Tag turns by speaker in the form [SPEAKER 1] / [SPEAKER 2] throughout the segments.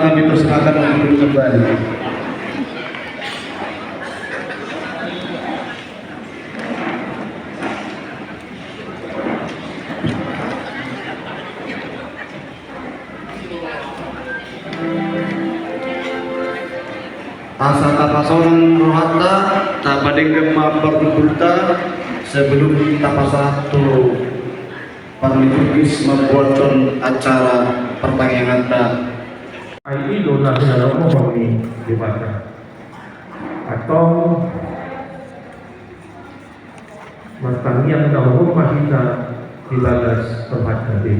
[SPEAKER 1] kami persilakan untuk duduk kembali. Asa tapasoran rohata tak badeng gemma berbulta sebelum tapasatu parliturgis membuatkan acara pertanyaan
[SPEAKER 2] ini doa dalam kami dibaca atau matang dalam rumah kita dibalas tempat tadi.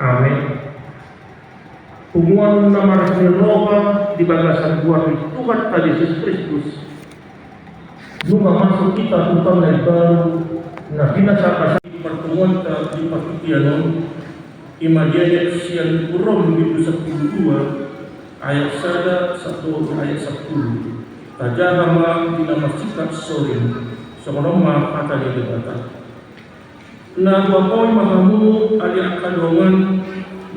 [SPEAKER 2] Amin. Hubungan nama Rasulullah di bagasan buah Tuhan Yesus Kristus. Juga masuk kita tentang yang baru. Nah, kita siapa di pertemuan di Pakitianon Imadianya Sian Kurom di 12 ayat 1 ayat 10. Tajahama di nama sikat sorin. Seorang kata di debata. Na wapoy mahamu ali akadongan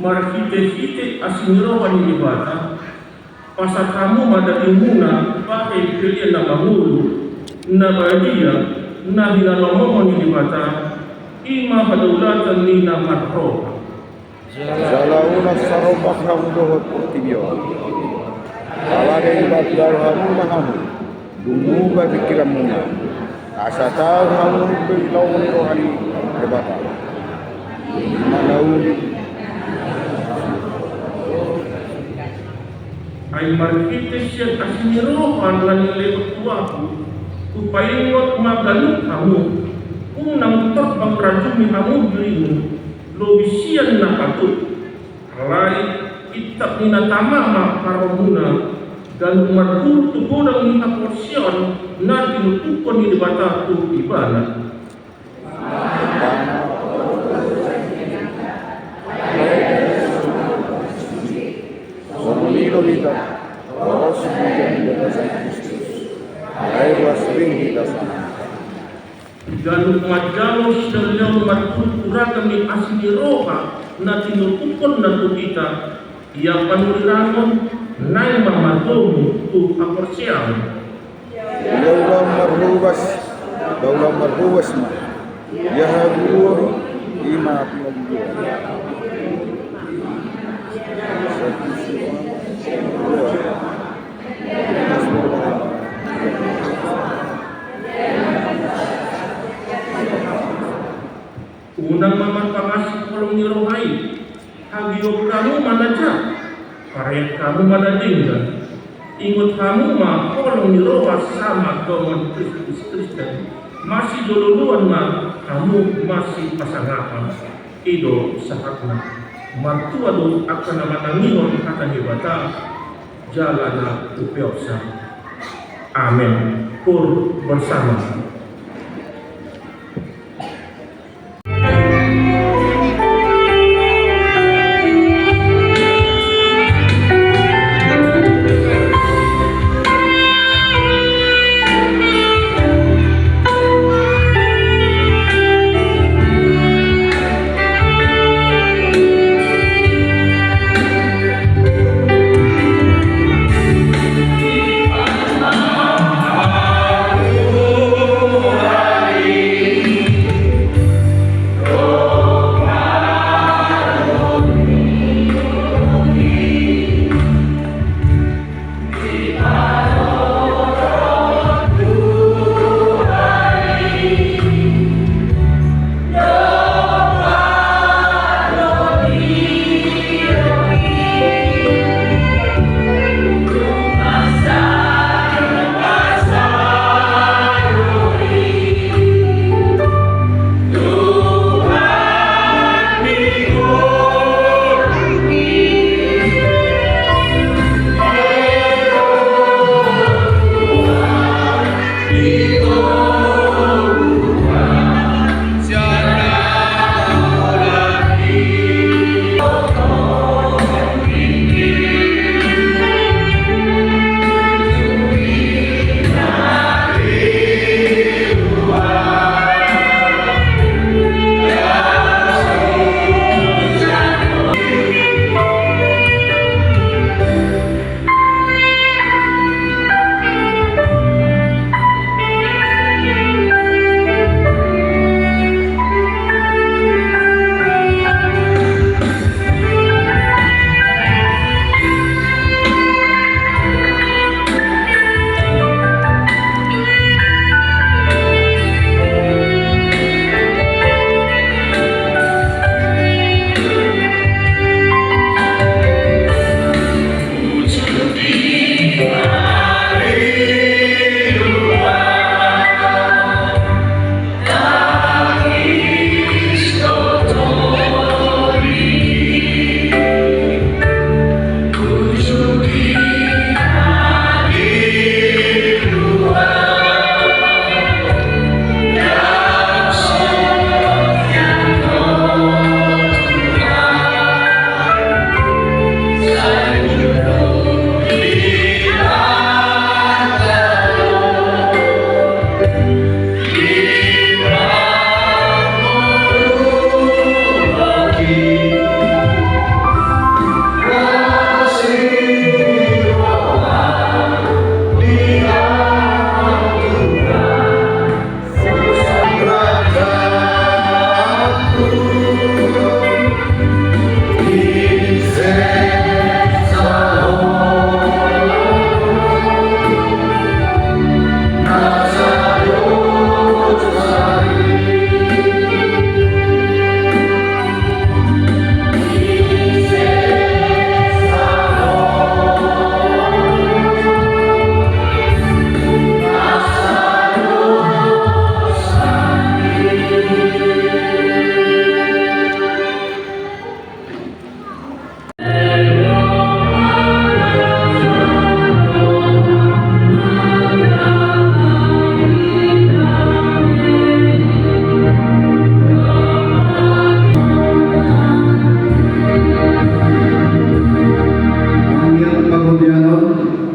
[SPEAKER 2] marhite-hite asinirawan ni bata pasat kamu madali muna pakai pilihan na mangulu na badia na hinalomong ni bata ima hadaulatan ni na marho
[SPEAKER 3] Zalauna sarobak hamdohot putibyo Alade ibadar hamu mahamu Dumuga dikiramuna Asatau hamu bilaw ni rohani debata Malauli
[SPEAKER 2] ay marhite siya asinirawan na nilipot tuwaku upayawat magalut kamu unang terbang rajumi kamu dirimu lobisian na patut alay itak nina tamama karomuna dan umat tubulang nina porsyon na tinutukon ni debata tu ibana
[SPEAKER 3] Sorunilo kita Oros hujan di atas Kristus Air wasbing kita sana
[SPEAKER 2] dan majalos dan yang matultura kami asli roha na tinukukon na tu kita yang panulirangon nai mamatomu tu aporsiam
[SPEAKER 3] Daulam marhubas ma Yahabuah ima pinagbuah
[SPEAKER 2] Unang mamanpangasih kolong ni rohai Hagiok kamu manaja Karek kamu manadinggan Ingot kamu ma kolong ni roha sama dengan Kristus Kristen Masih dulu-duluan ma kamu masih pasangapan Ido sahakna Martua do akan nama nanginon kata dibata Jalana upioksa Amin Pur bersama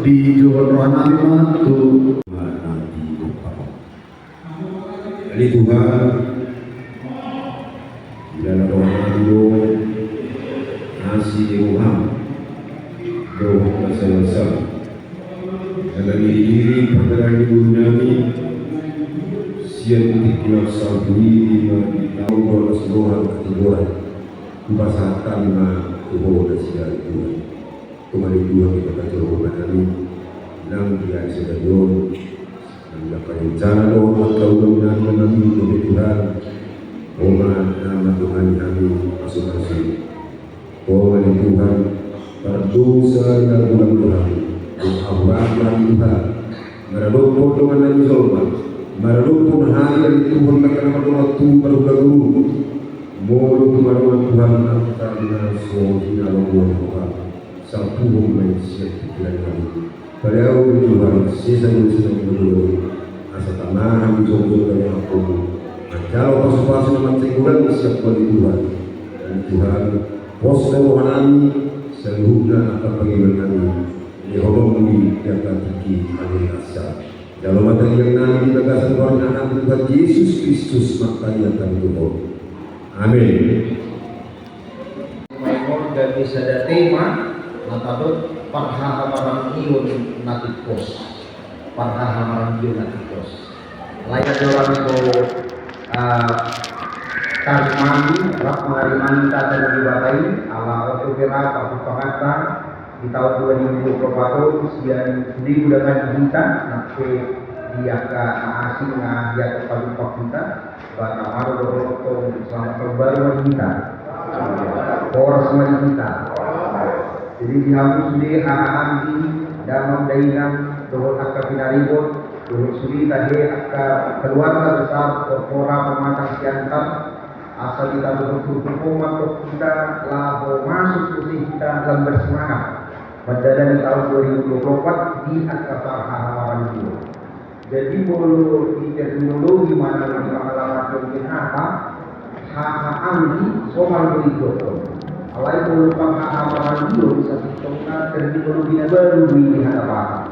[SPEAKER 1] di Johor Rohana Lima tu
[SPEAKER 4] Jadi Tuhan dalam Rohana Dulu nasi Tuhan doa bersama-sama dalam diri perkara ibu nami siang tikilah sabui di tahun 2010 ketiga bahasa kalima tubuh dan siang Tuhan kembali dua kita baca Rohana kami yang dia sedang dapat rencana doa kau dan kami demi Tuhan Oma nama Tuhan kami masing-masing Oma di Tuhan berdosa dan ulang Tuhan Tuhan Tuhan meradukkan dengan yang zolma meradukkan hari dari Tuhan karena waktu baru-baru Mulu Tuhan karena semua Tuhan satu manusia pikiran kami Beliau Tuhan sisa-sisa berdua asa tanah jodoh dari aku kalau pas-pas nama tenggulan siap bagi Tuhan dan Tuhan pos rohani seluruhnya akan bagaimana kami dihormati kata tinggi kami asa dalam mata yang nanti bagasan warna Tuhan Yesus Kristus makanya kami Tuhan amin.
[SPEAKER 5] Maimon dan bisa ada tema lantabut parhahamaran iun natikos parhahamaran iun natikos layak orang itu tarik mandi rak mengarimani tata dan dibatai ala otopera paku pangata di tahun 2024 siang digunakan kita nanti dia ke asing dia ke paku kita bahkan maru berotong selamat terbaru kita poros kita. Jadi dihapus di hak-hak dalam daingan dohor akka pinaribot dohor suri tadi akka keluarga besar korpora pematang siantar asal kita berkumpul kita laho masuk ke kita dalam bersemangat pada dari tahun 2024 di akka parhamaran itu. Jadi kalau di teknologi mana alamat mungkin hak anggi soal berikut. Alai merupakan amalan dulu bisa ditongkat teknologi baru di hadapan.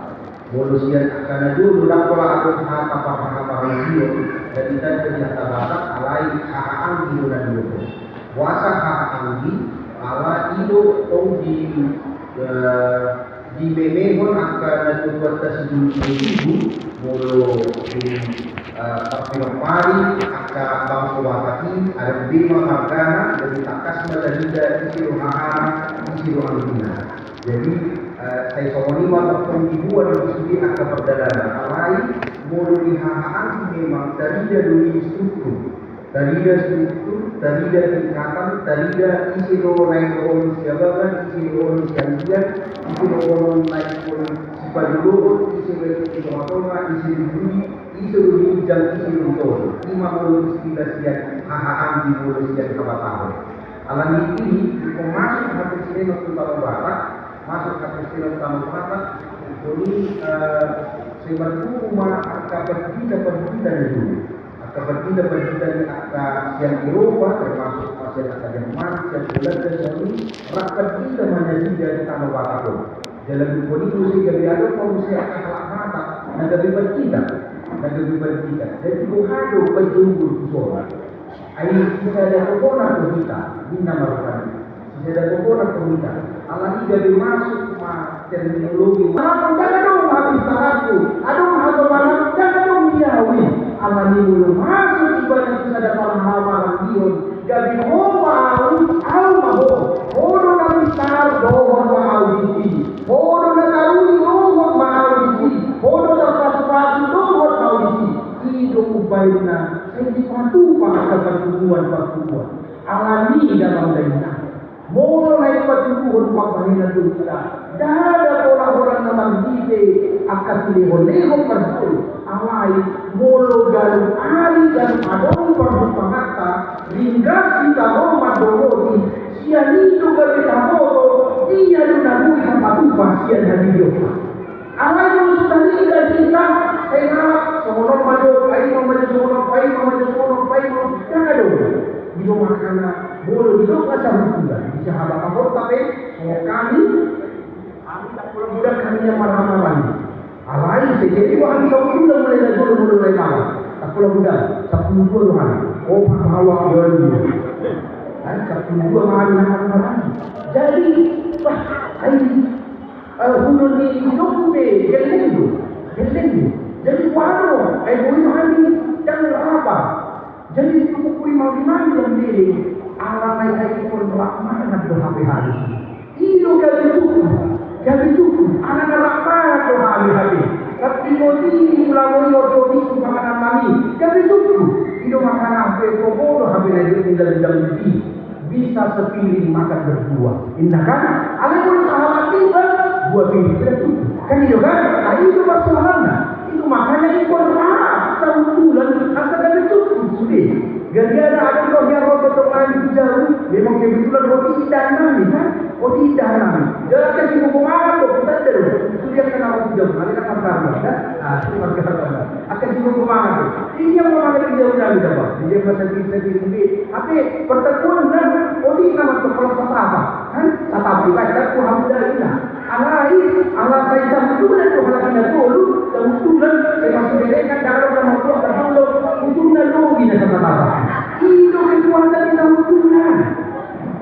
[SPEAKER 5] Bolusian akan dulu dapat aku apa amalan dulu dan kita ternyata batak alai hak dulu dan dulu. Puasa hak anggi ala itu tong di memehon akan membuat tersebut bolu Pari akan bangsa wakati ada bima margana dari takas madalida isi rohana isi rohana. Jadi saya soalnya waktu dibuat dari sini akan berdalaman. Alai mulu dihahaan memang dari struktur, dari tingkatan, dari isi rohana yang siapakan, isi rohana siagian, isi rohana naik pun sifat dulu, isi rohana isi budi. Isu dan isu untuk 50 sekian hak di mulut sekian tahun. Alam ini masuk hati sini utama barat, masuk hati sini utama barat. Jadi sebab rumah akan berbeda dulu, akan berbeda di akan yang Eropa termasuk Asia Jerman, Asia Belanda, Saudi, rakyat kita menjadi dari tanah barat. Dalam politik sehingga ada manusia akan mata negara berbeda. Jadi buhado penjuru suara. Air kita ada kebona kita, bina marukan. Kita ada kebona kita. Alam ini masuk terminologi. Malam jangan dong habis aku. Aduh apa malam jangan dong diawi. Alam ini belum masuk ibadah kita ada malam malam dion. Jadi au maho. Hodo nabi tar dohor mau di. Hodo na tahu dohor mau di. Hodo na pas dohor mau di. Hidup baiknya ini patuh pada pertumbuhan. Alami dalam dana. Mulai pertumbuhan pembangunan kita. Dada orang-orang nama kita akan leho-leho pertul. Alai molo galu ari dan adong pertumbuhan hingga kita rumah doroti. Sian itu kita moto dia dunabui patuh sian hadiyo. Alai itu sudah tidak kita saya sono maju jangan dong itu makanya boleh itu macam itu bisa ada apa tapi kami Kalau budak kami yang marah-marah. Alai jadi wahai kau sudah mulai marah. Tak kalau budak, 10 bulan. Oh, bahawa dulu. Tak 10 bulan marah. Jadi, bunuh ni hidup ni, geleng. Jadi warung, boleh mandi, jangan apa. Jadi cukup mau dimandi yang diri. Alam lain pun rahmat berhari-hari. Itu kali cukup. Anak-anak mana berhari-hari. Tapi mesti melalui orang itu makanan kami. Kali cukup. Itu makanan apa? Komodo habis lagi tinggal di dalam diri. Bisa sepiring makan berdua. Indah kan? Anak pun sahabat kita buat piring itu. Kan itu kan? Nah itu masalahnya. Itu makanya itu berharap. Bulan asal kali cukup sudah. Gara-gara ada roh betul lain jauh, memang kebetulan roti tidak nami kan? Roti tidak nami. Jangan kasih hubungan loh, kita terus. Sudah kenal roti jauh, ada kan karma, kan? Itu masalah. Akan hubungan loh. Ini yang mau ada jauh dari dapat. Dia masih bisa diundi. Tapi pertemuan dan roti nama tu kalau apa? Kan? Tetapi baca Tuhan dari ina. Allah kaitan betulan tu kalau kita dulu, betulan termasuk mereka kalau nama Tuhan terlalu betulan logi dan kata-kata. Itu kekuatan dalam betulan.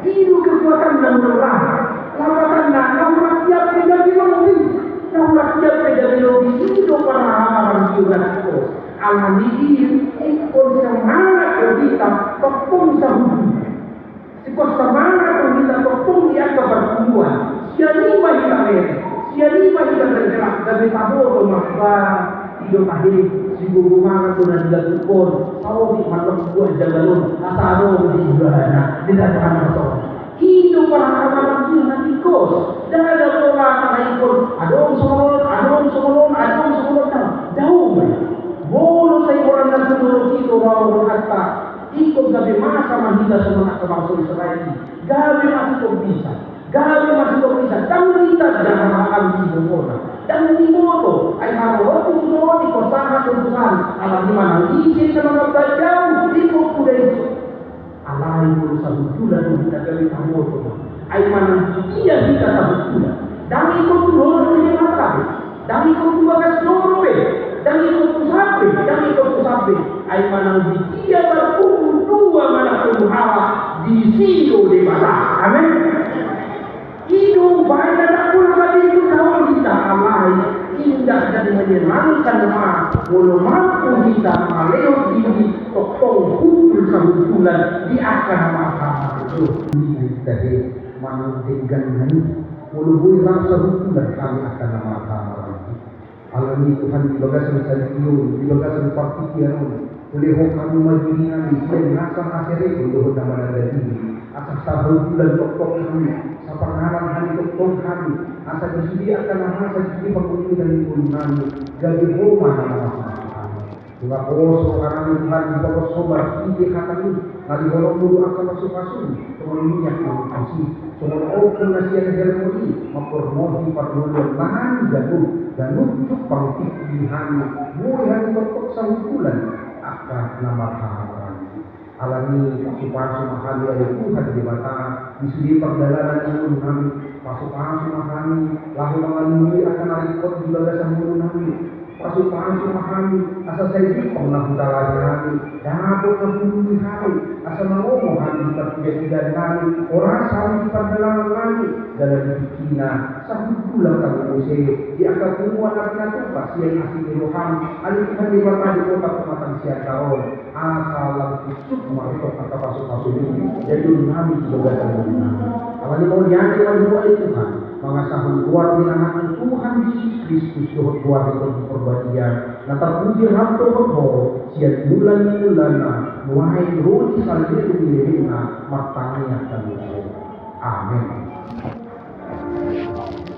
[SPEAKER 5] Itu kekuatan dalam betulan. Lawan nak rakyat menjadi logi. Rakyat menjadi logi. Itu pernah juga itu. Alhamdulillah, ekor semangat kita tepung sahut. Ekor semangat kita tepung dia keperluan. Siapa kita bergerak dari tahu maka hidup akhir si buku mana tu nak dilakukan tahu di mana buat jalan asal di sana tidak ada masuk hidup orang itu nanti kos dah ada orang lain pun ada semua jauh boleh saya orang dan seluruh itu mau berkata ikut dari masa mahida semua bangsa Israel gawe masih bisa. Gawe masih bisa. Jangan kita jangan makan di bawah. Jangan di bawah. Ayah waktu semua di kosangan kebutuhan. Alam di mana? Isi sama jauh itu sudah itu. Alam itu satu bulan kita gawe tamu itu. Ayah mana? Iya kita satu bulan. Dan ikut turun dengan mata. Dan ikut dua ke seluruh. Dan ikut sampai. Ayah mana? Dia berkumpul dua mana hawa di situ di mana. Amin. Hidup banyak tak pun tadi itu kawan kita amai indah dan menyenangkan walau mampu kita maleo diri tokong kumpul sebulan di akan mahkamah itu ini tadi menunjukkan ini walau bulan sebulan kami akan mahkamah itu alami Tuhan di bagasan sadiun di bagasan partikian oleh kami majlinan di sini nasam akhirnya untuk nama dari atas tahun bulan tokong kami pengalam hari tokong kami asal disediakan nama sendiri penghuni dan lingkungan jadi rumah nama kami juga poso karena Tuhan di bawah sobar ini kata ini nadi bolong dulu akan masuk semuanya yang kasih semua open nasihat harmoni mempermohi perluan bahan dan untuk pangtik dihani mulai hari tokong sangkulan akan nama kami alami pasukan mahali oleh Tuhan di mata di sini perjalanan yang kami pasukan mahali lalu mengalami akan rekod di bagasan kami pasukan mahali asal saya dipong na butalanya kami dapat kebunuh kami asal mengomong kami terjadi kami orang saling di perjalanan kami dalam dikina satu bulan kami usai di akar kumpulan akhirnya tugas yang asli di Tuhan alih Tuhan di mata di kota kematan siang tahun asal langsung mereka kata pasuk-pasuk ini jadi kami juga terima kalau di bawah yang dibuat itu kan mengasahkan keluar di anak Tuhan Yesus Kristus keluar itu perbadian nah terpuji ratu roh siap bulan mulai roti salju itu dilirina matangnya akan amin.
[SPEAKER 6] Yesus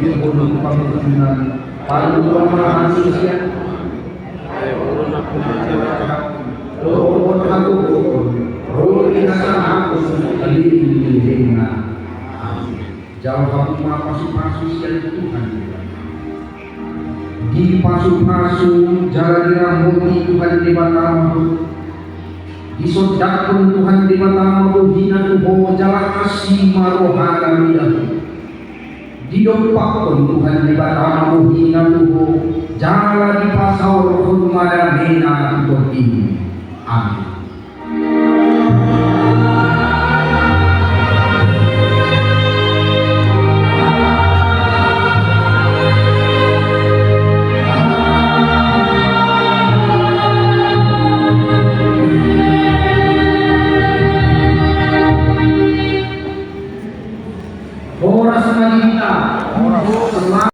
[SPEAKER 5] Bibir bodoh pamitunan palu manusia. Rohon aku, roh inasa aku, alilina. Jauh aku pasu-pasu siang Tuhan. Di pasu-pasu jalan dirahmati Tuhan di batamu. Disodakun Tuhan di batamu hina tuho jalan kasih marohana midahu. Didompakun Tuhan di batamu hina tuho jalan di pasau rumada mena tuho ini. Amin. Ora semangat kita.